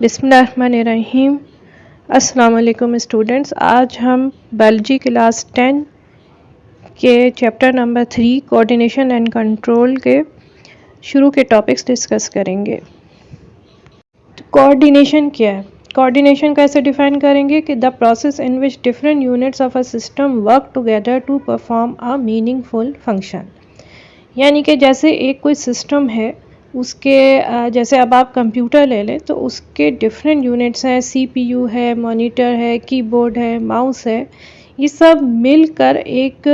बिस्मिल्लाहिर्रहमानिर्रहीम। अस्सलाम वालेकुम स्टूडेंट्स। आज हम बायोलॉजी क्लास 10 के chapter number 3 coordination and control के शुरू के टॉपिक्स डिस्कस करेंगे। तो कोऑर्डिनेशन क्या है? कोऑर्डिनेशन कैसे डिफाइन करेंगे कि the process in which different units of a system work together to perform a meaningful function. यानी कि जैसे एक कोई सिस्टम है, उसके जैसे अब आप कंप्यूटर ले लें तो उसके डिफरेंट यूनिट्स हैं, सीपीयू है, मॉनिटर है, कीबोर्ड है, माउस है। ये सब मिलकर एक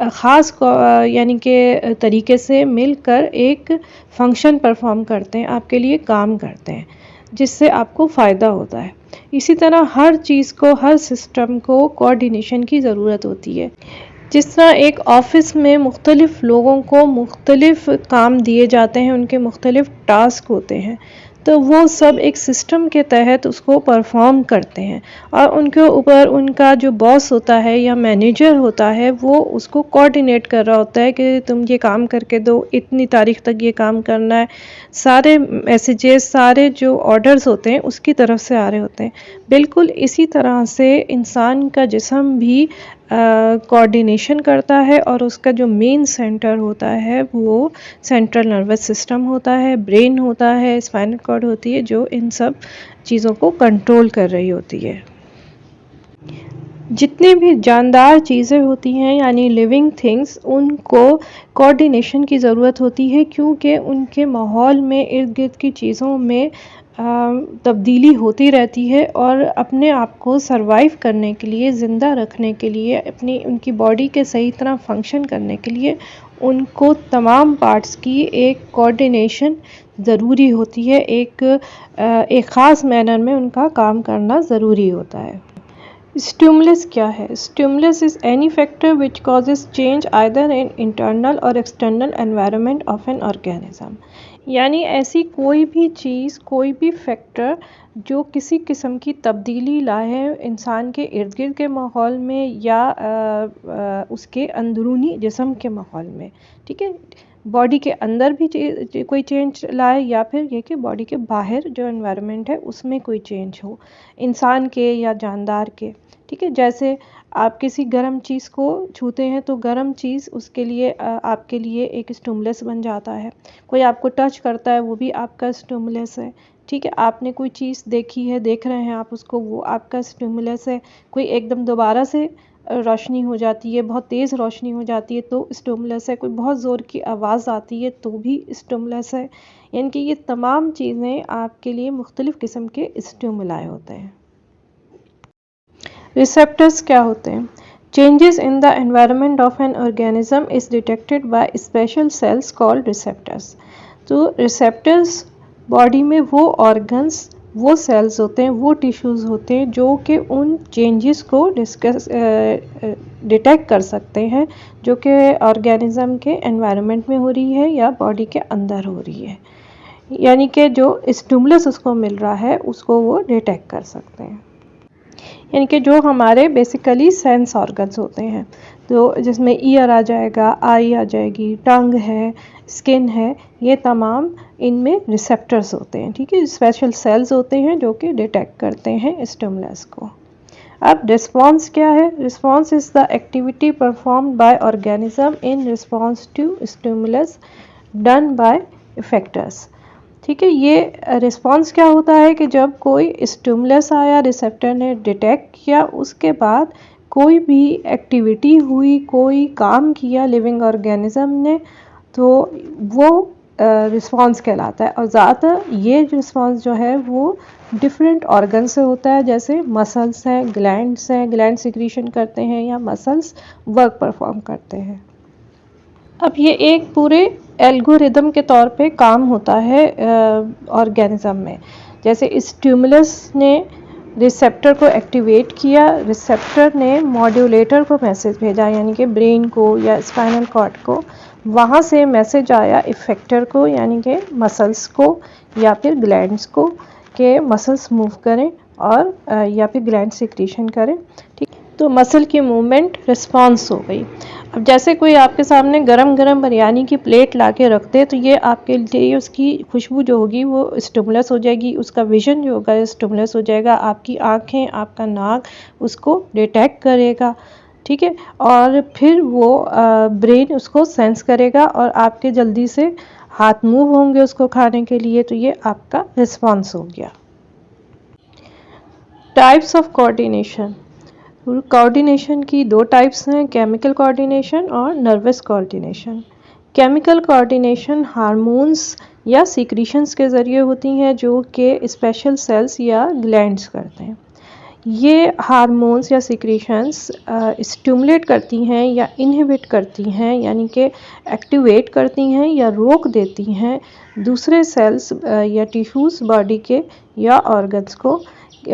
ख़ास यानी कि तरीके से मिलकर एक फंक्शन परफॉर्म करते हैं, आपके लिए काम करते हैं, जिससे आपको फ़ायदा होता है। इसी तरह हर चीज़ को, हर सिस्टम को कोऑर्डिनेशन की ज़रूरत होती है। जिस तरह एक ऑफ़िस में मुख्तलिफ़ लोगों को मुख्तलिफ़ काम दिए जाते हैं, उनके मुख्तलिफ़ टास्क होते हैं, तो वो सब एक सिस्टम के तहत उसको परफॉर्म करते हैं और उनके ऊपर उनका जो बॉस होता है या मैनेजर होता है वो उसको कोऑर्डिनेट कर रहा होता है कि तुम ये काम करके दो, इतनी तारीख तक ये काम करना है। सारे मैसेजेस, सारे जो ऑर्डर्स होते हैं उसकी तरफ से आ रहे होते हैं। बिल्कुल इसी तरह से इंसान का जिस्म भी कोऑर्डिनेशन करता है और उसका जो मेन सेंटर होता है वो सेंट्रल नर्वस सिस्टम होता है, ब्रेन होता है, स्पाइनल कॉर्ड होती है, जो इन सब चीज़ों को कंट्रोल कर रही होती है। जितनी भी जानदार चीज़ें होती हैं यानी लिविंग थिंग्स, उनको कोऑर्डिनेशन की ज़रूरत होती है, क्योंकि उनके माहौल में, इर्द गिर्द की चीज़ों में तब्दीली होती रहती है और अपने आप को सरवाइव करने के लिए, ज़िंदा रखने के लिए, अपनी उनकी बॉडी के सही तरह फंक्शन करने के लिए उनको तमाम पार्ट्स की एक कोऑर्डिनेशन ज़रूरी होती है। एक ख़ास मैनर में उनका काम करना ज़रूरी होता है। स्टिमुलस क्या है? Stimulus is any factor which causes change either in internal और external environment of an organism. यानी ऐसी कोई भी चीज़, कोई भी फैक्टर जो किसी किस्म की तब्दीली लाए इंसान के इर्द गिर्द के माहौल में या उसके अंदरूनी जिस्म के माहौल में, ठीक है, बॉडी के अंदर भी कोई चेंज लाए या फिर ये कि बॉडी के बाहर जो एनवायरनमेंट है उसमें कोई चेंज हो, इंसान के या जानदार के, ठीक है। जैसे आप किसी गर्म चीज़ को छूते हैं तो गर्म चीज़ उसके लिए आपके लिए एक स्टिमुलस बन जाता है। कोई आपको टच करता है, वो भी आपका स्टिमुलस है, ठीक है। आपने कोई चीज़ देखी है, देख रहे हैं आप उसको, वो आपका स्टिमुलस है। कोई एकदम दोबारा से रोशनी हो जाती है, बहुत तेज़ रोशनी हो जाती है तो स्टिमुलस है। कोई बहुत ज़ोर की आवाज़ आती है तो भी स्टिमुलस है। यानी कि ये तमाम चीज़ें आपके लिए मुख्तलिफ़ किस्म के स्टिमुलाई होते हैं। रिसेप्टर्स क्या होते हैं? Changes in the environment of an organism is detected by special cells called receptors. तो रिसेप्टर्स बॉडी में वो ऑर्गन्स, वो सेल्स होते हैं, वो टिश्यूज़ होते हैं जो कि उन चेंजेस को डिटेक्ट कर सकते हैं जो कि ऑर्गेनिज्म के एनवायरनमेंट में हो रही है या बॉडी के अंदर हो रही है। यानी कि जो स्टिमुलस उसको मिल रहा है उसको वो डिटेक्ट कर सकते हैं। यानी कि जो हमारे बेसिकली सेंस ऑर्गन्स होते हैं, तो जिसमें ईयर आ जाएगा, आई आ जाएगी, टंग है, स्किन है, ये तमाम इनमें रिसेप्टर्स होते हैं, ठीक है। स्पेशल सेल्स होते हैं जो कि डिटेक्ट करते हैं स्टिमुलस को। अब रिस्पॉन्स क्या है? Response is the activity performed by organism in response to stimulus done by effectors, ठीक है। ये रिस्पॉन्स क्या होता है कि जब कोई स्टिमुलस आया, रिसेप्टर ने डिटेक्ट किया, उसके बाद कोई भी एक्टिविटी हुई, कोई काम किया लिविंग ऑर्गेनिज्म ने, तो वो रिस्पॉन्स कहलाता है। और ज़्यादातर ये रिस्पॉन्स जो है वो डिफरेंट ऑर्गन से होता है, जैसे मसल्स हैं, ग्लैंड्स हैं, ग्लैंड सिक्रीशन करते हैं या मसल्स वर्क परफॉर्म करते हैं। अब ये एक पूरे एल्गोरिदम के तौर पे काम होता है ऑर्गेनिज्म में। जैसे स्टिमुलस ने रिसेप्टर को एक्टिवेट किया, रिसेप्टर ने मॉड्यूलेटर को मैसेज भेजा यानी कि ब्रेन को या स्पाइनल कॉर्ड को, वहाँ से मैसेज आया इफेक्टर को यानी कि मसल्स को या फिर ग्लैंड्स को कि मसल्स मूव करें और या फिर ग्लैंड सिक्रीशन करें, ठीक। तो मसल की मूवमेंट रिस्पॉन्स हो गई। अब जैसे कोई आपके सामने गरम गरम बिरयानी की प्लेट ला के रख दे तो ये आपके लिए उसकी खुशबू जो होगी वो स्टिमुलस हो जाएगी, उसका विजन जो होगा स्टिमुलस हो जाएगा, आपकी आँखें, आपका नाक उसको डिटेक्ट करेगा, ठीक है। और फिर वो ब्रेन उसको सेंस करेगा और आपके जल्दी से हाथ मूव होंगे उसको खाने के लिए, तो ये आपका रिस्पॉन्स हो गया। Types of coordination. कोऑर्डिनेशन की दो टाइप्स हैं, केमिकल कोऑर्डिनेशन और nervous coordination. Chemical coordination hormones या सीक्रीशंस के ज़रिए होती हैं जो कि स्पेशल सेल्स या ग्लैंड्स करते हैं। ये हार्मोन्स या सीक्रीशंस स्टिमुलेट करती हैं या इनहिबिट करती हैं, यानी कि एक्टिवेट करती हैं या रोक देती हैं दूसरे सेल्स या टिश्यूज़ बॉडी के या ऑर्गन्स को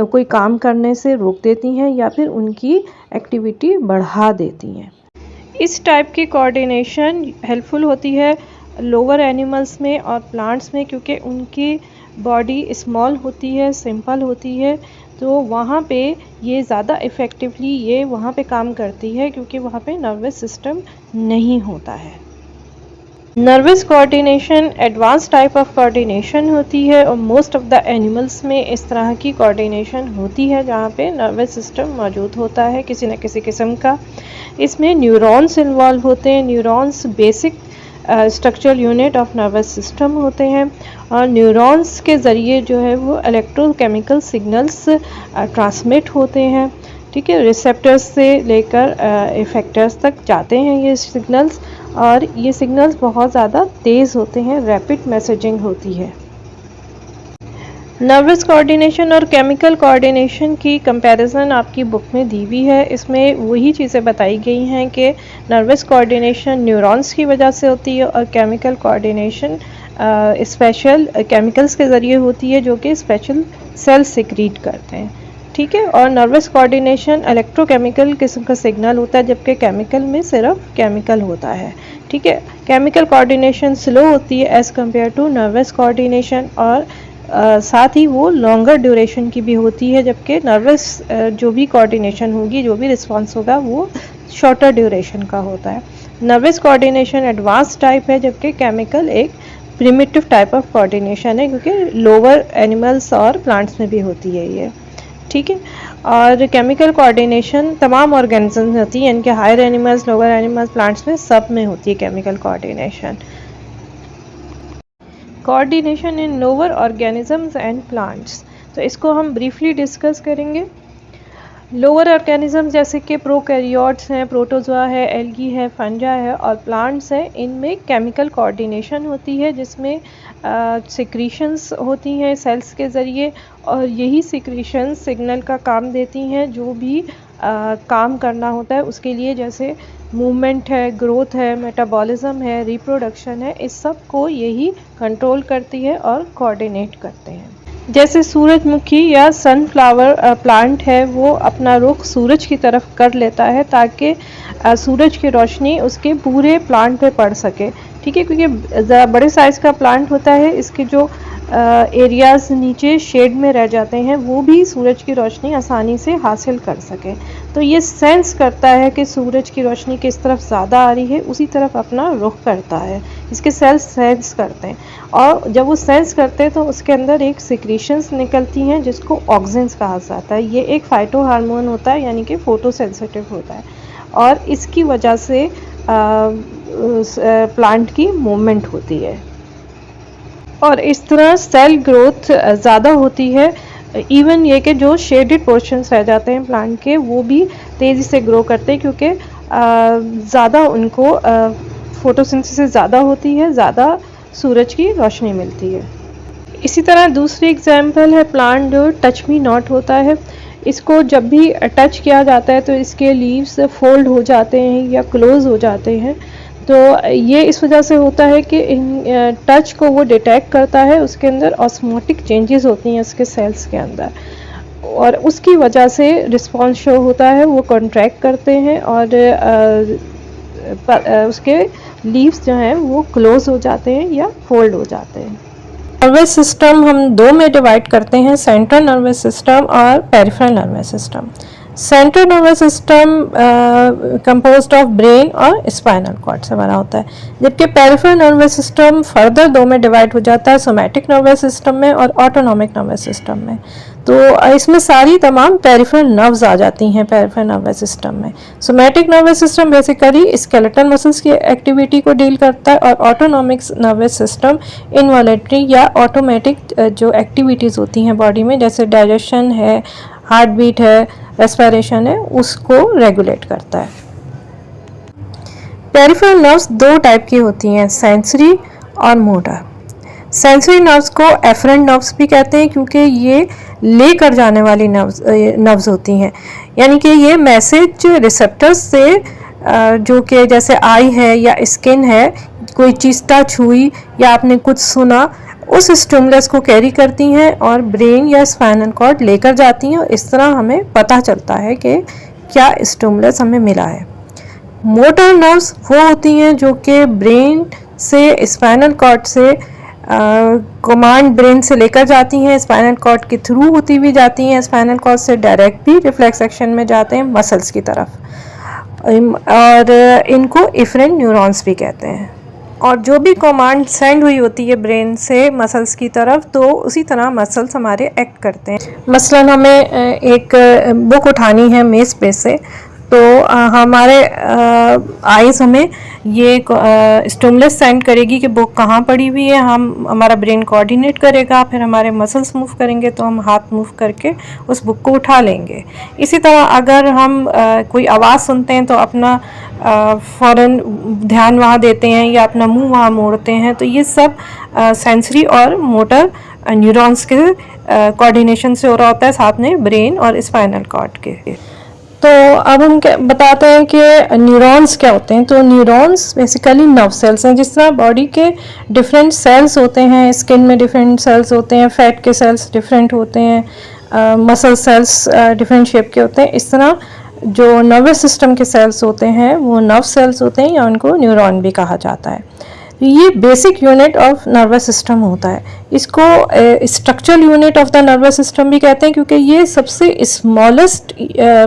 कोई काम करने से रोक देती हैं या फिर उनकी एक्टिविटी बढ़ा देती हैं। इस टाइप की कोऑर्डिनेशन हेल्पफुल होती है लोअर एनिमल्स में और प्लांट्स में, क्योंकि उनकी बॉडी स्मॉल होती है, सिंपल होती है, तो वहाँ पे ये ज़्यादा इफ़ेक्टिवली ये वहाँ पे काम करती है क्योंकि वहाँ पे नर्वस सिस्टम नहीं होता है। Nervous coordination advance type of coordination होती है और मोस्ट ऑफ द एनिमल्स में इस तरह की कोऑर्डिनेशन होती है जहाँ पे नर्वस सिस्टम मौजूद होता है किसी न किसी किस्म का। इसमें न्यूरॉन्स इन्वॉल्व होते हैं। Neurons basic structural unit of nervous system होते हैं और न्यूरॉन्स के ज़रिए जो है वो इलेक्ट्रोकेमिकल सिग्नल्स ट्रांसमिट होते हैं, ठीक है। रिसेप्टर्स से लेकर इफेक्टर्स तक जाते हैं ये सिग्नल्स, और ये सिग्नल्स बहुत ज़्यादा तेज़ होते हैं, रैपिड मैसेजिंग होती है। नर्वस कोऑर्डिनेशन और केमिकल कोऑर्डिनेशन की कंपैरिजन आपकी बुक में दी हुई है। इसमें वही चीज़ें बताई गई हैं कि नर्वस कोऑर्डिनेशन न्यूरॉन्स की वजह से होती है और केमिकल कोऑर्डिनेशन स्पेशल केमिकल्स के ज़रिए होती है जो कि स्पेशल सेल्स सिक्रीट करते हैं, ठीक है। और नर्वस कोऑर्डिनेशन इलेक्ट्रोकेमिकल किस्म का सिग्नल होता है जबकि केमिकल में सिर्फ केमिकल होता है, ठीक है। केमिकल कोऑर्डिनेशन स्लो होती है as compare to nervous coordination और साथ ही वो लॉन्गर ड्यूरेशन की भी होती है, जबकि नर्वस जो भी कोऑर्डिनेशन होगी, जो भी रिस्पॉन्स होगा वो शॉर्टर ड्यूरेशन का होता है। नर्वस कोऑर्डिनेशन एडवांस टाइप है जबकि केमिकल एक प्रिमिटिव टाइप ऑफ कोऑर्डिनेशन है क्योंकि लोअर एनिमल्स और प्लांट्स में भी होती है ये, ठीक है। और केमिकल कोऑर्डिनेशन तमाम ऑर्गेनिज्म में होती है, यानी कि higher animals, lower animals, plants में सब में होती है chemical coordination. Coordination in lower organisms and plants, तो इसको हम ब्रीफली डिस्कस करेंगे। लोअर ऑर्गेनिजम्स जैसे कि प्रोकैरियोट्स हैं, प्रोटोजोआ है, एल्गी है, फंजा है और प्लांट्स हैं, इनमें केमिकल कोऑर्डिनेशन होती है जिसमें सिक्रीशंस होती हैं सेल्स के ज़रिए और यही सिक्रीशंस सिग्नल का काम देती हैं जो भी काम करना होता है उसके लिए, जैसे मूवमेंट है, ग्रोथ है, मेटाबॉलिज्म है, रिप्रोडक्शन है, इस सब को यही कंट्रोल करती है और कोऑर्डिनेट करते हैं। जैसे सूरजमुखी या सनफ्लावर प्लांट है वो अपना रुख सूरज की तरफ कर लेता है ताकि सूरज की रोशनी उसके पूरे प्लांट पे पड़ सके, ठीक है। क्योंकि बड़े साइज़ का प्लांट होता है, इसके जो एरियाज़ नीचे शेड में रह जाते हैं वो भी सूरज की रोशनी आसानी से हासिल कर सके, तो ये सेंस करता है कि सूरज की रोशनी किस तरफ ज़्यादा आ रही है, उसी तरफ अपना रुख करता है। इसके सेल्स सेंस करते हैं और जब वो सेंस करते हैं तो उसके अंदर एक सिक्रीशंस निकलती हैं जिसको ऑक्सिन्स कहा जाता है। ये एक फाइटो हार्मोन होता है, यानी कि फोटो सेंसिटिव होता है और इसकी वजह से प्लांट की मूवमेंट होती है और इस तरह सेल ग्रोथ ज़्यादा होती है। इवन ये कि जो शेडेड पोर्शंस रह जाते हैं प्लांट के वो भी तेज़ी से ग्रो करते हैं क्योंकि ज़्यादा उनको फोटोसिंथेसिस ज़्यादा होती है, ज़्यादा सूरज की रोशनी मिलती है। इसी तरह दूसरी एग्जांपल है प्लांट जो टच मी नॉट होता है। इसको जब भी टच किया जाता है तो इसके लीव्स फोल्ड हो जाते हैं या क्लोज हो जाते हैं, तो ये इस वजह से होता है कि टच को वो डिटेक्ट करता है, उसके अंदर ऑस्मोटिक चेंजेस होती हैं उसके सेल्स के अंदर और उसकी वजह से रिस्पॉन्स शो होता है, वो कॉन्ट्रैक्ट करते हैं और उसके लीव्स जो हैं वो क्लोज हो जाते हैं या फोल्ड हो जाते हैं। नर्वस सिस्टम हम दो में डिवाइड करते हैं, सेंट्रल नर्वस सिस्टम और peripheral nervous system. Central nervous system composed of brain और स्पाइनल कॉर्ड से बना होता है, जबकि पेरिफेरल नर्वस सिस्टम फर्दर दो में डिवाइड हो जाता है, सोमैटिक नर्वस सिस्टम में और ऑटोनॉमिक नर्वस सिस्टम में। तो इसमें सारी तमाम पेरिफेरल नर्व्स आ जाती हैं पेरिफेरल नर्वस सिस्टम में। Somatic nervous system basically skeletal muscles की एक्टिविटी को डील करता है, और ऑटोनॉमिक नर्वस सिस्टम इनवॉलेटरी या ऑटोमेटिक जो एक्टिविटीज़ होती हैं बॉडी में, जैसे डाइजेशन है, हार्ट बीट है, रेस्पिरेशन है, उसको रेगुलेट करता है। पेरिफेरल नर्व्स दो टाइप की होती हैं, सेंसरी और मोटर। सेंसरी नर्व्स को एफरेंट नर्व्स भी कहते हैं, क्योंकि ये लेकर जाने वाली नर्व्स होती हैं, यानी कि ये मैसेज रिसेप्टर्स से जो कि जैसे आई है या स्किन है, कोई चीज़ टच हुई या आपने कुछ सुना, उस स्टिमुलस को कैरी करती हैं और ब्रेन या स्पाइनल कॉर्ड लेकर जाती हैं, और इस तरह हमें पता चलता है कि क्या स्टिमुलस हमें मिला है। मोटर नर्व्स वो होती हैं जो कि ब्रेन से स्पाइनल कॉर्ड से कमांड ब्रेन से लेकर जाती हैं, स्पाइनल कॉर्ड के थ्रू होती हुई जाती हैं, स्पाइनल कॉर्ड से डायरेक्ट भी रिफ्लेक्स एक्शन में जाते हैं मसल्स की तरफ, और इनको इफरेंट न्यूरॉन्स भी कहते हैं। और जो भी कमांड सेंड हुई होती है ब्रेन से मसल्स की तरफ, तो उसी तरह मसल्स हमारे एक्ट करते हैं। मसलन हमें एक बुक उठानी है मेज़ पे से, तो हमारे आइज़ हमें ये स्टिमुलस सेंड करेगी कि बुक कहाँ पड़ी हुई है, हमारा ब्रेन कोऑर्डिनेट करेगा, फिर हमारे मसल्स मूव करेंगे तो हम हाथ मूव करके उस बुक को उठा लेंगे। इसी तरह अगर हम कोई आवाज़ सुनते हैं तो अपना फ़ौरन ध्यान वहाँ देते हैं या अपना मुंह वहाँ मोड़ते हैं, तो ये सब सेंसरी और मोटर न्यूरॉन्स के कोऑर्डिनेशन से हो रहा होता है, साथ में ब्रेन और स्पाइनल कॉर्ड के। तो अब हम बताते हैं कि न्यूरॉन्स क्या होते हैं। तो न्यूरॉन्स बेसिकली नर्व सेल्स हैं। जिस तरह बॉडी के डिफरेंट सेल्स होते हैं, स्किन में डिफरेंट सेल्स होते हैं, फैट के सेल्स डिफरेंट होते हैं, मसल सेल्स डिफरेंट शेप के होते हैं, इस तरह जो नर्वस सिस्टम के सेल्स होते हैं वो नर्व सेल्स होते हैं, या उनको न्यूरॉन भी कहा जाता है। ये basic unit of nervous system होता है। इसको structural unit of the nervous system भी कहते हैं, क्योंकि ये सबसे स्मॉलेस्ट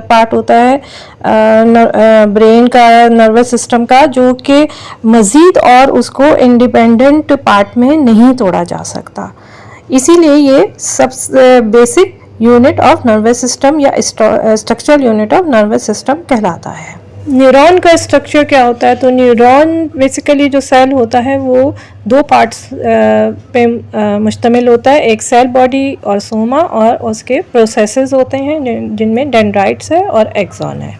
पार्ट होता है ब्रेन का, नर्वस सिस्टम का, जो कि मज़ीद और उसको इंडिपेंडेंट पार्ट में नहीं तोड़ा जा सकता। इसीलिए ये सबसे basic unit of nervous system या structural unit of nervous system कहलाता है। न्यूरॉन का स्ट्रक्चर क्या होता है? तो न्यूरॉन बेसिकली जो सेल होता है वो दो पार्ट्स पे मुश्तमिल होता है, एक सेल बॉडी और सोमा, और उसके प्रोसेसेस होते हैं जिनमें डेंड्राइट्स है और एक्सॉन है।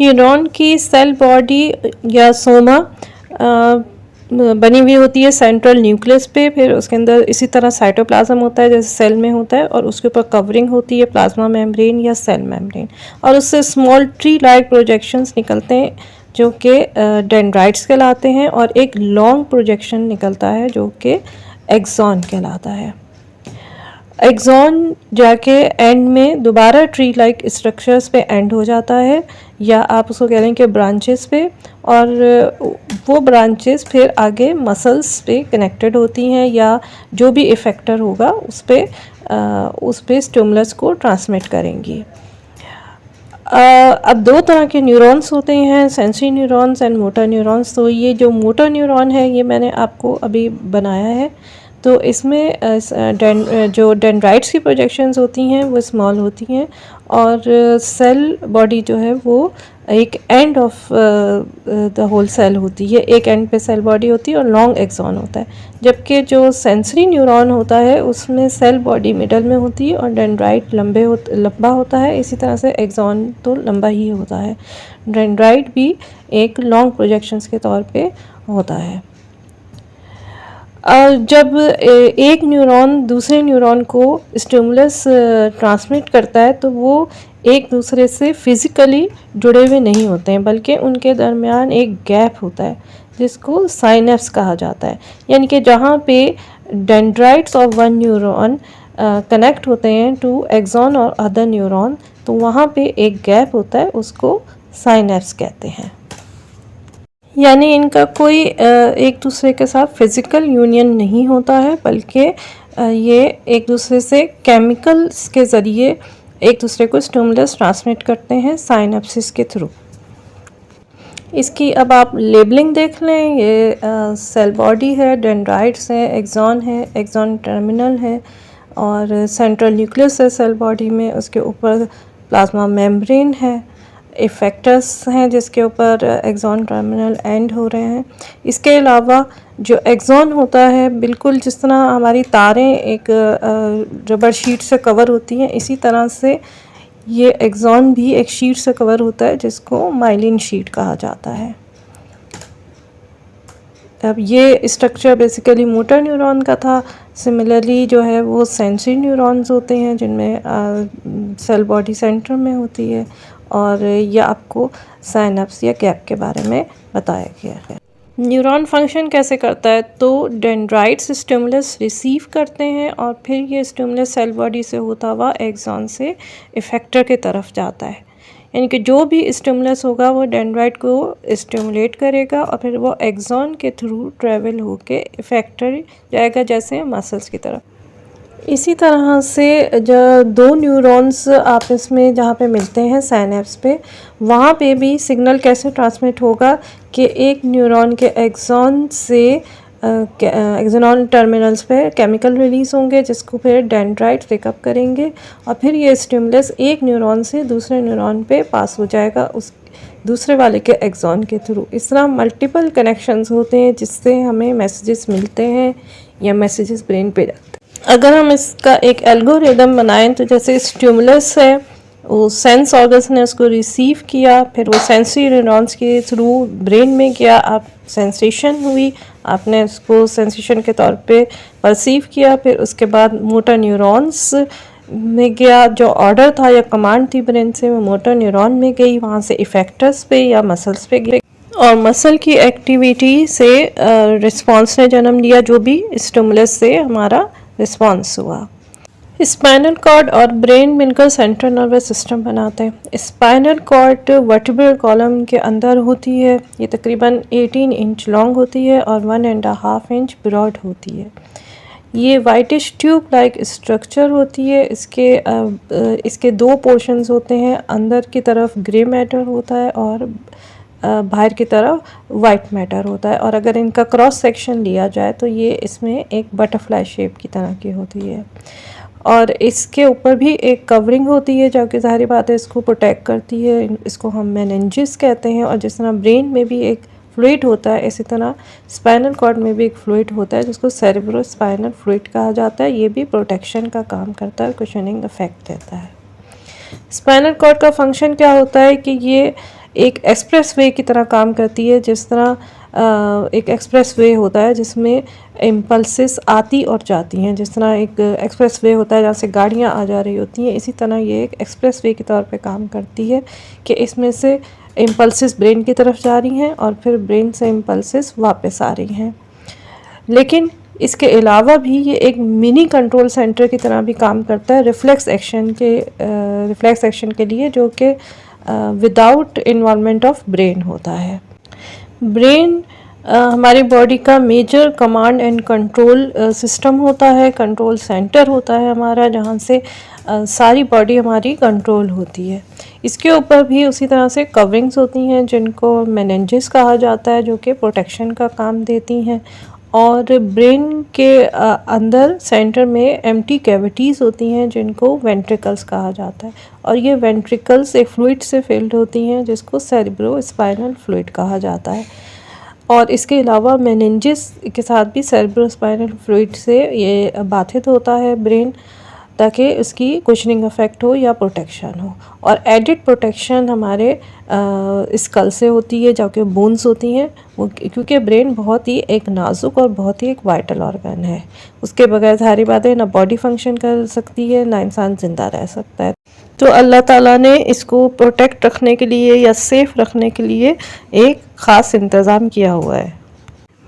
न्यूरॉन की सेल बॉडी या सोमा बनी हुई होती है सेंट्रल न्यूक्लियस पे, फिर उसके अंदर इसी तरह साइटोप्लाज्म होता है जैसे सेल में होता है, और उसके ऊपर कवरिंग होती है प्लाज्मा मेम्ब्रेन या सेल मेम्ब्रेन, और उससे स्मॉल ट्री लाइक प्रोजेक्शंस निकलते हैं जो कि डेंड्राइट्स कहलाते हैं, और एक लॉन्ग प्रोजेक्शन निकलता है जो कि एक्सॉन कहलाता है। एक्सॉन जाके एंड में दोबारा ट्री लाइक स्ट्रक्चर्स पे एंड हो जाता है, या आप उसको कह लें कि ब्रांचेस पे, और वो ब्रांचेस फिर आगे मसल्स पे कनेक्टेड होती हैं, या जो भी इफेक्टर होगा उस पे स्टिमुलस को ट्रांसमिट करेंगी। अब दो तरह के न्यूरॉन्स होते हैं, sensory neurons and motor neurons. तो ये जो मोटर न्यूरॉन है ये मैंने आपको अभी बनाया है। तो इसमें जो डेंड्राइट्स की प्रोजेक्शंस होती हैं वो स्मॉल होती हैं, और सेल बॉडी जो है वो एक end of the whole cell होती है, एक एंड पे सेल बॉडी होती है और लॉन्ग एक्सॉन होता है। जबकि जो सेंसरी न्यूरॉन होता है उसमें सेल बॉडी मिडल में होती है और डेंड्राइट लंबा होता है। इसी तरह से एक्सॉन तो लंबा ही होता है, डेंड्राइट भी एक लॉन्ग प्रोजेक्शंस के तौर पे होता है। जब एक न्यूरॉन दूसरे न्यूरॉन को स्टिमुलस ट्रांसमिट करता है तो वो एक दूसरे से फिज़िकली जुड़े हुए नहीं होते हैं, बल्कि उनके दरमियान एक गैप होता है जिसको साइनेप्स कहा जाता है। यानी कि जहाँ पे dendrites of one neuron connect होते हैं टू एक्सॉन और अदर न्यूरॉन, तो वहाँ पे एक गैप होता है, उसको साइनेप्स कहते हैं। यानी इनका कोई एक दूसरे के साथ फिज़िकल यूनियन नहीं होता है, बल्कि ये एक दूसरे से केमिकल्स के ज़रिए एक दूसरे को स्टिमुलस ट्रांसमिट करते हैं साइनेप्सिस के थ्रू। इसकी अब आप लेबलिंग देख लें। ये सेल बॉडी है, डेंड्राइट्स है, एक्सॉन है, एक्सॉन टर्मिनल है और सेंट्रल न्यूक्लियस है सेल बॉडी में। उसके ऊपर प्लाज्मा मेम्ब्रेन है, इफेक्टर्स हैं जिसके ऊपर एक्सॉन टर्मिनल एंड हो रहे हैं। इसके अलावा जो एक्सॉन होता है, बिल्कुल जिस तरह हमारी तारें एक रबर शीट से कवर होती हैं, इसी तरह से ये एक्सॉन भी एक शीट से कवर होता है जिसको माइलिन शीट कहा जाता है। अब ये स्ट्रक्चर बेसिकली मोटर न्यूरॉन का था। सिमिलरली जो है वो सेंसरी न्यूरॉन्स होते हैं जिनमें सेल बॉडी सेंटर में होती है और ये आपको साइनेप्स या गैप के बारे में बताया गया है। न्यूरॉन फंक्शन कैसे करता है, तो डेंड्राइट्स स्टिमुलस रिसीव करते हैं और फिर ये स्टिमुलस सेल बॉडी से होता हुआ एक्सॉन से इफेक्टर की तरफ जाता है। यानी कि जो भी स्टिमुलस होगा वो डेंड्राइट को स्टिमुलेट करेगा और फिर वो एक्सॉन के थ्रू ट्रेवल होके इफेक्टर जाएगा, जैसे मसल्स की तरफ। इसी तरह से जो दो न्यूरॉन्स आपस में जहाँ पे मिलते हैं साइनेप्स पे, वहाँ पे भी सिग्नल कैसे ट्रांसमिट होगा कि एक न्यूरॉन के एक्सॉन से एक्सॉन टर्मिनल्स पे केमिकल रिलीज़ होंगे जिसको फिर डेंड्राइट पिकअप करेंगे और फिर ये स्टिमुलस एक न्यूरॉन से दूसरे न्यूरॉन पे पास हो जाएगा उस दूसरे वाले के एक्सॉन के थ्रू। इस तरह मल्टीपल कनेक्शंस होते हैं जिससे हमें मैसेजेस मिलते हैं या मैसेजेस ब्रेन पे जाते हैं। अगर हम इसका एक एल्गोरिदम बनाएं तो जैसे स्टिमुलस है, वो सेंस ऑर्गन्स ने उसको रिसीव किया, फिर वो सेंसरी न्यूरॉन्स के थ्रू ब्रेन में गया, आप सेंसेशन हुई, आपने उसको सेंसेशन के तौर पे परसीव किया, फिर उसके बाद मोटर न्यूरॉन्स में गया, जो ऑर्डर था या कमांड थी ब्रेन से वो मोटर न्यूरॉन में गई, वहाँ से इफेक्टर्स पे या मसल्स पे गई और मसल की एक्टिविटी से रिस्पॉन्स ने जन्म लिया, जो भी स्टिमुलस से हमारा रिस्पॉन्स हुआ। स्पाइनल कॉर्ड और ब्रेन मिलकर सेंट्रल नर्वस सिस्टम बनाते हैं। स्पाइनल कॉर्ड वर्टिब्रल कॉलम के अंदर होती है, ये तकरीबन 18 इंच लॉन्ग होती है और 1.5 इंच ब्रॉड होती है। ये वाइटिश ट्यूब लाइक स्ट्रक्चर होती है। इसके दो पोर्शंस होते हैं, अंदर की तरफ ग्रे मैटर होता है और बाहर की तरफ वाइट मैटर होता है। और अगर इनका क्रॉस सेक्शन लिया जाए तो ये इसमें एक बटरफ्लाई शेप की तरह की होती है और इसके ऊपर भी एक कवरिंग होती है जो कि ज़ाहिर बात है इसको प्रोटेक्ट करती है। इसको हम मेनिंजेस कहते हैं। और जिस तरह ब्रेन में भी एक फ्लूइड होता है, इसी तरह स्पाइनल कॉर्ड में भी एक फ्लूइड होता है जिसको सेरेब्रो स्पाइनल फ्लूइड कहा जाता है। ये भी प्रोटेक्शन का काम करता है, कुशनिंग इफेक्ट देता है। स्पाइनल कॉर्ड का फंक्शन क्या होता है कि ये एक एक्सप्रेस वे की तरह काम करती है। जिस तरह एक एक्सप्रेस वे होता है जिसमें इम्पल्सेस आती और जाती हैं, जिस तरह एक एक्सप्रेस वे होता है जहाँ से गाड़ियाँ आ जा रही होती हैं, इसी तरह ये एक एक्सप्रेस वे के तौर पे काम करती है कि इसमें से इम्पल्सेस ब्रेन की तरफ जा रही हैं और फिर ब्रेन से इम्पल्सेस वापस आ रही हैं। लेकिन इसके अलावा भी ये एक मिनी कंट्रोल सेंटर की तरह भी काम करता है रिफ्लेक्स एक्शन के लिए, जो कि विदाउट इन्वॉल्वमेंट ऑफ ब्रेन होता है। ब्रेन हमारी बॉडी का major command and control system होता है, कंट्रोल सेंटर होता है हमारा, जहाँ से सारी बॉडी हमारी कंट्रोल होती है। इसके ऊपर भी उसी तरह से कवरिंग्स होती हैं जिनको मेनिंजेस कहा जाता है, जो कि प्रोटेक्शन का काम देती हैं। और ब्रेन के अंदर सेंटर में एम्प्टी कैविटीज़ होती हैं जिनको वेंट्रिकल्स कहा जाता है और ये वेंट्रिकल्स एक फ्लूइड से फिल्ड होती हैं जिसको सेरेब्रो स्पाइनल फ्लूइड कहा जाता है। और इसके अलावा मेनिंजेस के साथ भी सेरेब्रो स्पाइनल फ्लूइड से ये बाधित होता है ब्रेन, ताकि उसकी कुशनिंग इफेक्ट हो या प्रोटेक्शन हो। और एडिड प्रोटेक्शन हमारे स्कल से होती है, जो कि बोन्स होती हैं, वो क्योंकि ब्रेन बहुत ही एक नाजुक और बहुत ही एक वाइटल ऑर्गन है। उसके बगैर सारी बातें ना बॉडी फंक्शन कर सकती है ना इंसान ज़िंदा रह सकता है। तो अल्लाह ताला ने इसको प्रोटेक्ट रखने के लिए या सेफ़ रखने के लिए एक ख़ास इंतज़ाम किया हुआ है।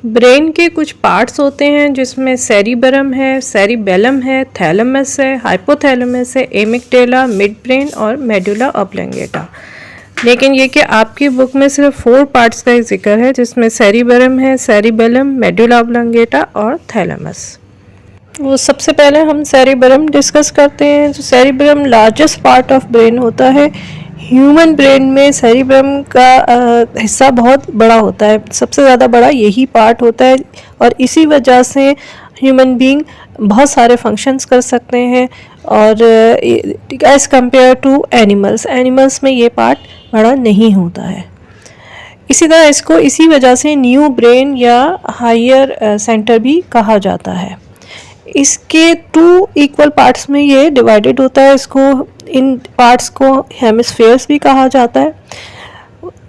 ब्रेन के कुछ पार्ट्स होते हैं जिसमें सेरिबरम है, सेरिबेलम है, थैलेमस है, हाइपोथैलेमस है, एमिगडाला, मिड ब्रेन और मेडुला ऑब्लंगेटा। लेकिन ये कि आपकी बुक में सिर्फ 4 पार्ट्स का ही जिक्र है, जिसमें सेरिबरम है, सेरिबेलम, मेडुला ऑब्लंगेटा और थैलेमस। वो सबसे पहले हम सेरिबरम डिस्कस करते हैं। तो सेरिबरम लार्जेस्ट पार्ट ऑफ ब्रेन होता है। ह्यूमन ब्रेन में सेरिबरम का हिस्सा बहुत बड़ा होता है, सबसे ज़्यादा बड़ा यही पार्ट होता है, और इसी वजह से ह्यूमन बीइंग बहुत सारे फंक्शंस कर सकते हैं। और एज़ कंपेयर टू एनिमल्स में ये पार्ट बड़ा नहीं होता है। इसी तरह इसको इसी वजह से न्यू ब्रेन या हायर सेंटर भी कहा जाता है। इसके 2 इक्वल पार्ट्स में ये डिवाइडेड होता है। इसको इन पार्ट्स को हेमिस्फेयर्स भी कहा जाता है।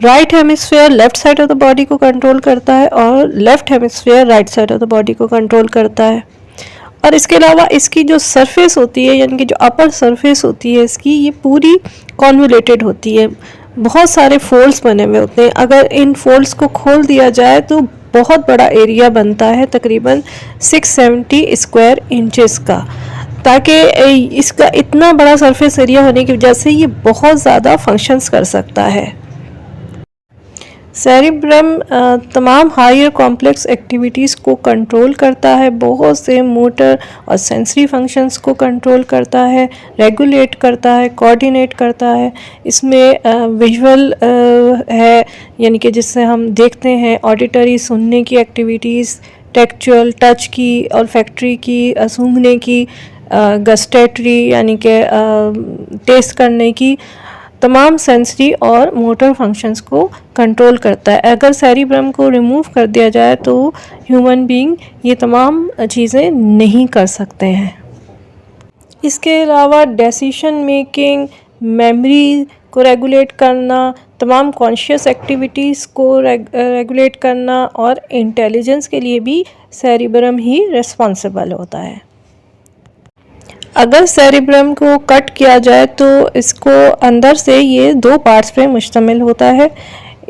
Right hemisphere left side of the body को कंट्रोल करता है और left hemisphere right side of the body को कंट्रोल करता है। और इसके अलावा इसकी जो सरफेस होती है, यानी कि जो अपर सरफेस होती है इसकी, ये पूरी कॉन्वोलेटेड होती है। बहुत सारे फोल्ड्स बने हुए होते हैं। अगर इन फोल्ड्स को खोल दिया जाए तो बहुत बड़ा एरिया बनता है, तकरीबन 670 स्क्वायर इंचेस का। ताकि इसका इतना बड़ा सरफेस एरिया होने की वजह से ये बहुत ज़्यादा फंक्शंस कर सकता है। सेरिब्रम तमाम हायर कॉम्प्लेक्स एक्टिविटीज़ को कंट्रोल करता है, बहुत से मोटर और सेंसरी फंक्शंस को कंट्रोल करता है, रेगुलेट करता है, कोऑर्डिनेट करता है। इसमें विजुअल है, यानी कि जिससे हम देखते हैं, ऑडिटरी सुनने की एक्टिविटीज़, टेक्चुअल टच की, ऑल्फैक्टरी की सूंघने की, गस्टेटरी यानी कि टेस्ट करने की, तमाम सेंसरी और मोटर फंक्शंस को कंट्रोल करता है। अगर सेरिब्रम को रिमूव कर दिया जाए तो ह्यूमन बीइंग ये तमाम चीज़ें नहीं कर सकते हैं। इसके अलावा डिसीजन मेकिंग, मेमोरी को रेगुलेट करना, तमाम कॉन्शियस एक्टिविटीज़ को रेगुलेट करना और इंटेलिजेंस के लिए भी सेरिब्रम ही रिस्पॉन्सिबल होता है। अगर सेरिब्रम को कट किया जाए तो इसको अंदर से ये 2 पार्ट्स पे मुश्तमिल होता है।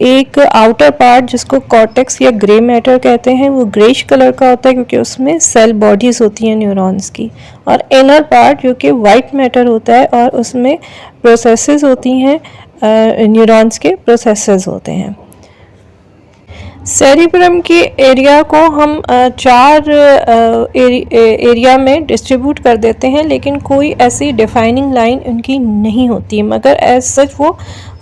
एक आउटर पार्ट जिसको कॉर्टेक्स या ग्रे मैटर कहते हैं, वो ग्रेश कलर का होता है क्योंकि उसमें सेल बॉडीज़ होती हैं न्यूरॉन्स की, और इनर पार्ट जो कि वाइट मैटर होता है और उसमें प्रोसेसेस होती हैं, न्यूरॉन्स के प्रोसेसेस होते हैं। सेरिब्रम के एरिया को हम 4 एरिया में डिस्ट्रीब्यूट कर देते हैं, लेकिन कोई ऐसी डिफाइनिंग लाइन उनकी नहीं होती, मगर एज सच वो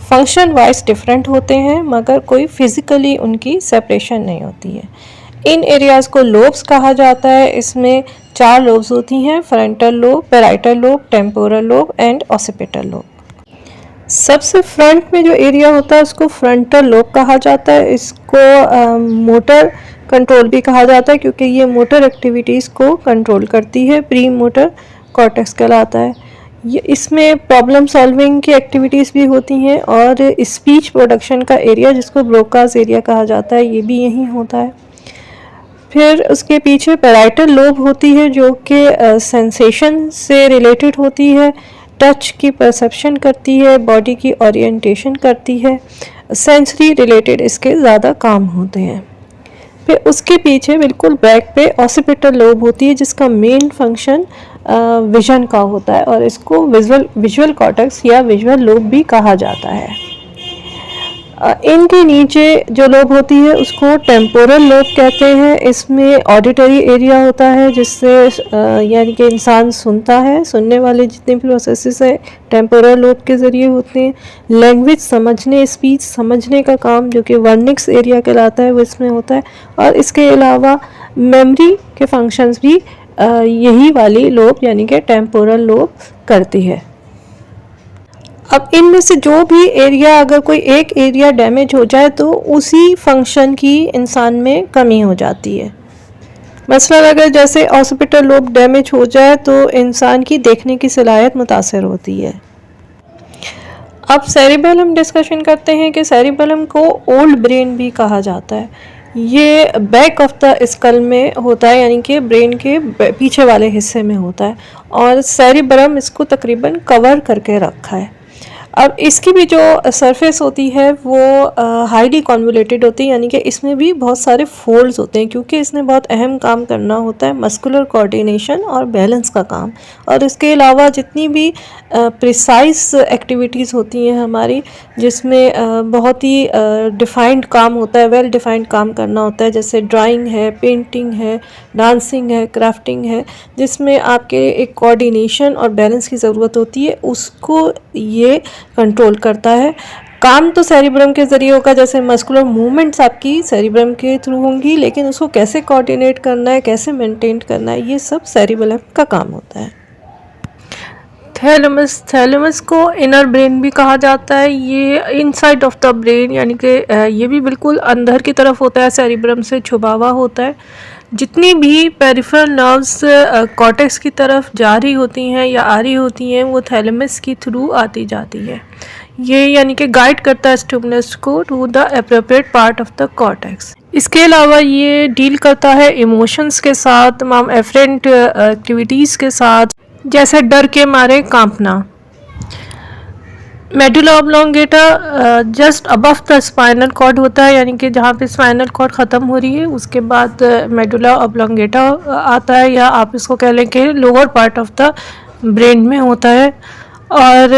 फंक्शन वाइज डिफरेंट होते हैं, मगर कोई फिज़िकली उनकी सेपरेशन नहीं होती है। इन एरियाज़ को लोब्स कहा जाता है। इसमें 4 लोब्स होती हैं, frontal lobe, parietal lobe, temporal lobe and occipital lobe. सबसे फ्रंट में जो एरिया होता है उसको फ्रंटल लोब कहा जाता है। इसको मोटर कंट्रोल भी कहा जाता है क्योंकि ये मोटर एक्टिविटीज़ को कंट्रोल करती है। प्री मोटर कॉर्टेक्स कहलाता है ये। इसमें प्रॉब्लम सॉल्विंग की एक्टिविटीज़ भी होती हैं, और स्पीच प्रोडक्शन का एरिया जिसको ब्रोकास एरिया कहा जाता है ये भी यहीं होता है। फिर उसके पीछे पैराइटल लोब होती है जो कि सेंसेशन से रिलेटेड होती है, टच की परसेप्शन करती है, बॉडी की ओरिएंटेशन करती है, सेंसरी रिलेटेड इसके ज़्यादा काम होते हैं। फिर उसके पीछे बिल्कुल बैक पे ऑसिपिटल लोब होती है जिसका मेन फंक्शन विजन का होता है, और इसको विजुअल कॉर्टेक्स या विजुअल लोब भी कहा जाता है। इनके नीचे जो लोब होती है उसको टेम्पोरल लोब कहते हैं। इसमें ऑडिटरी एरिया होता है जिससे यानी कि इंसान सुनता है, सुनने वाले जितने भी प्रोसेसेस हैं टेम्पोरल लोब के ज़रिए होते हैं। लैंग्वेज समझने, स्पीच समझने का काम जो कि वर्निक्स एरिया कहलाता है वो इसमें होता है, और इसके अलावा मेमोरी के फंक्शंस भी यही वाली लोब यानी कि टेम्पोरल लोब करती है। अब इनमें से जो भी एरिया, अगर कोई एक एरिया डैमेज हो जाए तो उसी फंक्शन की इंसान में कमी हो जाती है। मसलन अगर जैसे ऑसिपिटल लोब डैमेज हो जाए तो इंसान की देखने की सलाहियत मुतासर होती है। अब सेरिबेलम डिस्कशन करते हैं कि सेरिबेलम को ओल्ड ब्रेन भी कहा जाता है। ये बैक ऑफ द स्कल में होता है, यानी कि ब्रेन के पीछे वाले हिस्से में होता है, और सेरिबेलम इसको तकरीबन कवर करके रखा है। अब इसकी भी जो सरफेस होती है वो हाईली कॉन्वोलेटेड होती है, यानी कि इसमें भी बहुत सारे फोल्ड्स होते हैं, क्योंकि इसने बहुत अहम काम करना होता है, मस्कुलर कोऑर्डिनेशन और बैलेंस का काम। और इसके अलावा जितनी भी प्रिसाइज एक्टिविटीज़ होती हैं हमारी, जिसमें बहुत ही डिफाइंड काम होता है, वेल डिफाइंड काम करना होता है, जैसे ड्राइंग है, पेंटिंग है, डांसिंग है, क्राफ्टिंग है, जिसमें आपके एक कोऑर्डिनेशन और बैलेंस की ज़रूरत होती है, उसको ये कंट्रोल करता है। काम तो सेरिब्रम के ज़रिए होगा, जैसे मस्कुलर मूवमेंट्स आपकी सेरिब्रम के थ्रू होंगी, लेकिन उसको कैसे कोऑर्डिनेट करना है, कैसे मेंटेन करना है, ये सब सेरिबेलम का काम होता है। थैलेमस को इनर ब्रेन भी कहा जाता है। ये इनसाइड ऑफ द ब्रेन, यानी कि ये भी बिल्कुल अंदर की तरफ होता है, सेरिब्रम से छुपा हुआ होता है। जितनी भी पेरिफेरल नर्व्स कॉर्टेक्स की तरफ जा रही होती हैं या आ रही होती हैं, वो थैलेमस के थ्रू आती जाती है। ये यानी कि गाइड करता है स्टिमुलस को to the appropriate part of the cortex. इसके अलावा ये डील करता है इमोशंस के साथ, तमाम एफरेंट एक्टिविटीज़ के साथ, जैसे डर के मारे कांपना। Medulla oblongata just above the spinal cord होता है, यानी कि जहाँ पे स्पाइनल कॉर्ड ख़त्म हो रही है उसके बाद मेडुला ऑब्लोंगेटा आता है, या आप इसको कह लें कि lower part of the brain में होता है। और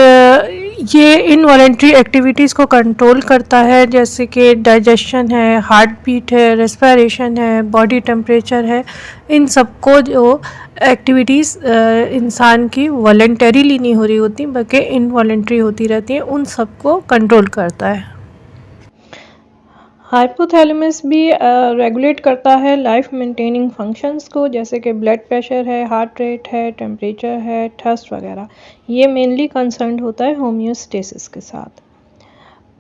ये इनवॉलेंट्री एक्टिविटीज़ को कंट्रोल करता है, जैसे कि डाइजेशन है, हार्ट बीट है, रेस्पिरेशन है, बॉडी टेम्परेचर है। इन सबको जो एक्टिविटीज़ इंसान की वॉलेंटरीली नहीं हो रही होती बल्कि इनवॉलेंट्री होती रहती हैं, उन सबको कंट्रोल करता है। हाइपोथैलेमस भी रेगुलेट करता है लाइफ मेंटेनिंग फंक्शंस को, जैसे कि ब्लड प्रेशर है, हार्ट रेट है, टेम्परेचर है, थर्स्ट वगैरह। ये मेनली कंसर्न होता है होम्योस्टेसिस के साथ।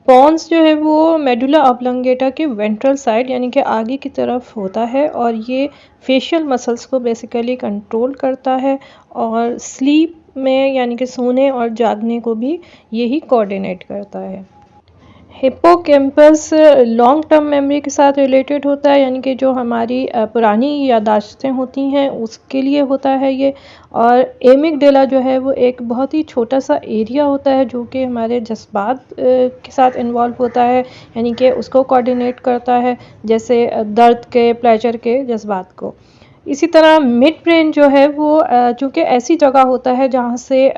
पॉन्स जो है वो मेडुला ऑब्लोंगेटा के वेंट्रल साइड, यानी कि आगे की तरफ होता है, और ये फेशियल मसल्स को बेसिकली कंट्रोल करता है, और स्लीप में यानी कि सोने और जागने को भी यही कोऑर्डिनेट करता है। हिप्पोकैम्पस लॉन्ग टर्म मेमोरी के साथ रिलेटेड होता है, यानी कि जो हमारी पुरानी यादाश्तें होती हैं उसके लिए होता है ये। और एमिगडेला जो है वो एक बहुत ही छोटा सा एरिया होता है जो कि हमारे जज्बात के साथ इन्वॉल्व होता है, यानी कि उसको कोऑर्डिनेट करता है, जैसे दर्द के, प्लेजर के जज्बात को। इसी तरह मिड ब्रेन जो है वो चूँकि ऐसी जगह होता है जहाँ से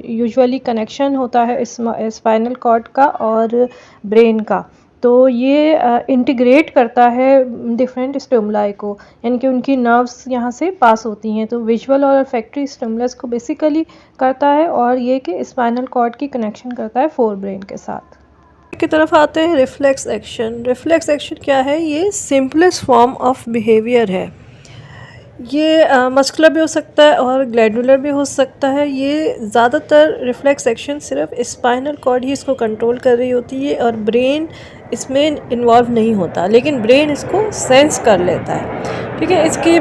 यूजुअली कनेक्शन होता है स्पाइनल कॉर्ड का और ब्रेन का, तो ये इंटीग्रेट करता है डिफरेंट स्टिमुलाई को, यानी कि उनकी नर्व्स यहाँ से पास होती हैं, तो विजुअल और अफेक्टरी स्टिमुलस को बेसिकली करता है, और ये कि स्पाइनल कॉर्ड की कनेक्शन करता है फोर ब्रेन के साथ। की तरफ आते हैं रिफ्लेक्स एक्शन। रिफ्लेक्स एक्शन क्या है? ये सिंपलेस्ट फॉर्म ऑफ बिहेवियर है। ये मस्कुलर भी हो सकता है और ग्लैंडुलर भी हो सकता है। ये ज़्यादातर रिफ्लेक्स एक्शन सिर्फ स्पाइनल कॉर्ड ही इसको कंट्रोल कर रही होती है और ब्रेन इसमें इन्वॉल्व नहीं होता, लेकिन ब्रेन इसको सेंस कर लेता है। ठीक है, इसकी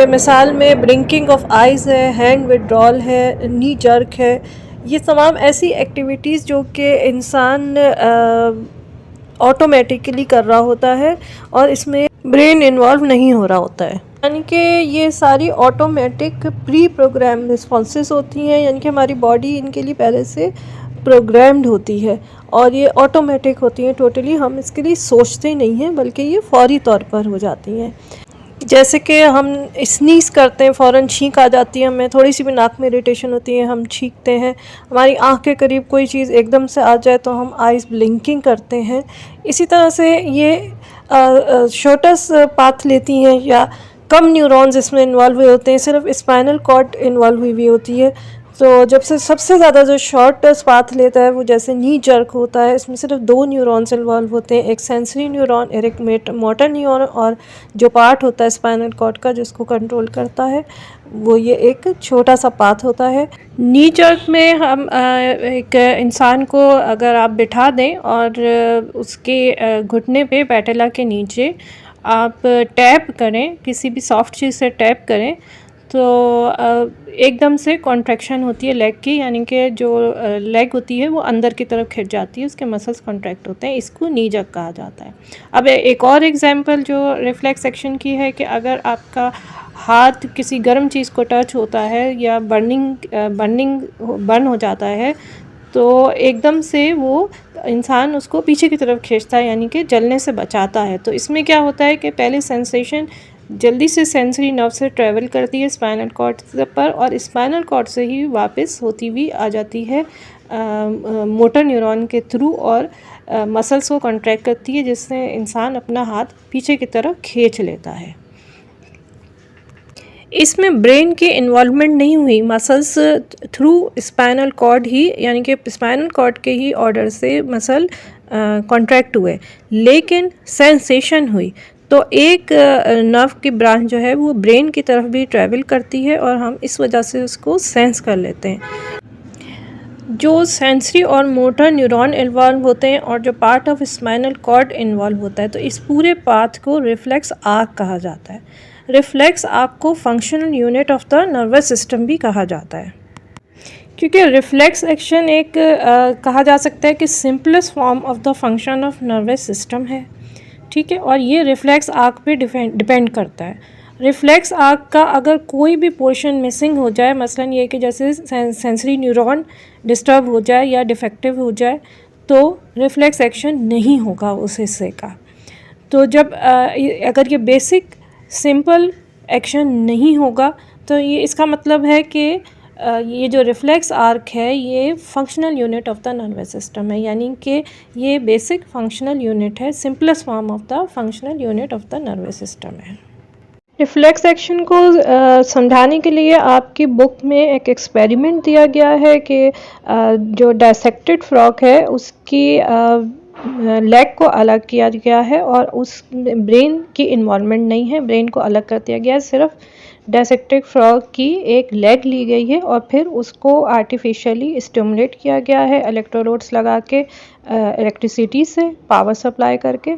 मिसाल में ब्लिंकिंग ऑफ आइज़ है, हैंड विड्रॉल है, नी जर्क है। ये तमाम ऐसी एक्टिविटीज़ जो कि इंसान ऑटोमेटिकली कर रहा होता है और इसमें ब्रेन इन्वॉल्व नहीं हो रहा होता है, यानी कि ये सारी ऑटोमेटिक प्री प्रोग्राम रिस्पॉन्सेस होती हैं, यानी कि हमारी बॉडी इनके लिए पहले से प्रोग्राम्ड होती है और ये ऑटोमेटिक होती हैं टोटली। हम इसके लिए सोचते नहीं हैं बल्कि ये फौरी तौर पर हो जाती हैं। जैसे कि हम स्नीज़ करते हैं, फ़ौरन छींक आ जाती है, हमें थोड़ी सी भी नाक में इरिटेशन होती है, हम छींकते हैं। हमारी आँख के करीब कोई चीज़ एकदम से आ जाए तो हम आइज़ ब्लिंकिंग करते हैं। इसी तरह से ये शॉर्टेस्ट पाथ लेती हैं या कम न्यूरॉन्स इसमें इन्वॉल्व हुए होते हैं, सिर्फ स्पाइनल कॉर्ड इन्वॉल्व हुई होती है। तो जब से सबसे ज़्यादा जो शॉर्टेस्ट पाथ लेता है वो जैसे नी जर्क होता है, इसमें सिर्फ 2 न्यूरॉन्स इन्वॉल्व होते हैं, एक सेंसरी न्यूरॉन, एक मोटर न्यूरॉन, और जो पार्ट होता है स्पाइनल कॉर्ड का जिसको कंट्रोल करता है वो ये एक छोटा सा पाथ होता है। नी जर्क में हम एक इंसान को अगर आप बिठा दें और उसके घुटने पे पैटेला के नीचे आप टैप करें, किसी भी सॉफ्ट चीज़ से टैप करें तो एकदम से कॉन्ट्रैक्शन होती है लेग की, यानी कि जो लेग होती है वो अंदर की तरफ खिंच जाती है, उसके मसल्स कॉन्ट्रैक्ट होते हैं, इसको नी जर्क कहा जाता है। अब एक और एग्जांपल जो रिफ्लेक्स एक्शन की है कि अगर आपका हाथ किसी गर्म चीज़ को टच होता है या बर्न हो जाता है तो एकदम से वो इंसान उसको पीछे की तरफ खींचता है, यानी कि जलने से बचाता है। तो इसमें क्या होता है कि पहले सेंसेशन जल्दी से सेंसरी नर्व से ट्रैवल करती है स्पाइनल कॉर्ड पर, और स्पाइनल कॉर्ड से ही वापस होती हुई आ जाती है मोटर न्यूरॉन के थ्रू, और मसल्स को कॉन्ट्रैक्ट करती है, जिससे इंसान अपना हाथ पीछे की तरफ खींच लेता है। इसमें ब्रेन की इन्वॉल्वमेंट नहीं हुई, मसल्स थ्रू स्पाइनल कॉर्ड ही, यानी कि स्पाइनल कॉर्ड के ही ऑर्डर से मसल कॉन्ट्रैक्ट हुए, लेकिन सेंसेशन हुई। तो एक नर्व की ब्रांच जो है वो ब्रेन की तरफ भी ट्रैवल करती है, और हम इस वजह से उसको सेंस कर लेते हैं। जो सेंसरी और मोटर न्यूरॉन इन्वॉल्व होते हैं और जो part of spinal cord involve होता है, तो इस पूरे पाथ को रिफ्लेक्स आर्क कहा जाता है। रिफ्लेक्स आर्क को functional unit of the nervous system भी कहा जाता है, क्योंकि रिफ्लेक्स एक्शन एक कहा जा सकता है कि simplest form of the function of nervous system है, ठीक है। और ये रिफ्लेक्स आर्क पे डिपेंड करता है। रिफ्लेक्स आर्क का अगर कोई भी पोर्शन मिसिंग हो जाए, मसलन ये कि जैसे सेंसरी न्यूरॉन डिस्टर्ब हो जाए या डिफेक्टिव हो जाए, तो रिफ्लेक्स एक्शन नहीं होगा उस हिस्से का। तो जब अगर ये बेसिक सिंपल एक्शन नहीं होगा, तो ये इसका मतलब है कि ये जो रिफ्लेक्स आर्क है ये functional unit of the nervous system है, यानी कि ये बेसिक फंक्शनल यूनिट है, simplest form of the functional unit of the nervous system है। रिफ्लेक्स एक्शन को समझाने के लिए आपकी बुक में एक एक्सपेरिमेंट दिया गया है कि जो डायसेक्टेड फ्रॉग है उसकी लेग को अलग किया गया है, और उस ब्रेन की इन्वॉल्वमेंट नहीं है, ब्रेन को अलग कर दिया गया है, सिर्फ डायसेक्टेड फ्रॉग की एक लेग ली गई है, और फिर उसको आर्टिफिशियली स्टिमुलेट किया गया है इलेक्ट्रोड्स लगा के, इलेक्ट्रिसिटी से पावर सप्लाई करके।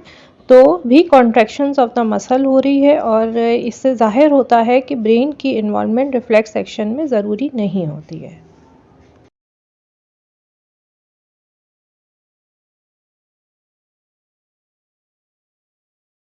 तो भी कॉन्ट्रैक्शंस ऑफ द मसल हो रही है, और इससे जाहिर होता है कि ब्रेन की इन्वॉल्वमेंट रिफ्लेक्स एक्शन में ज़रूरी नहीं होती है।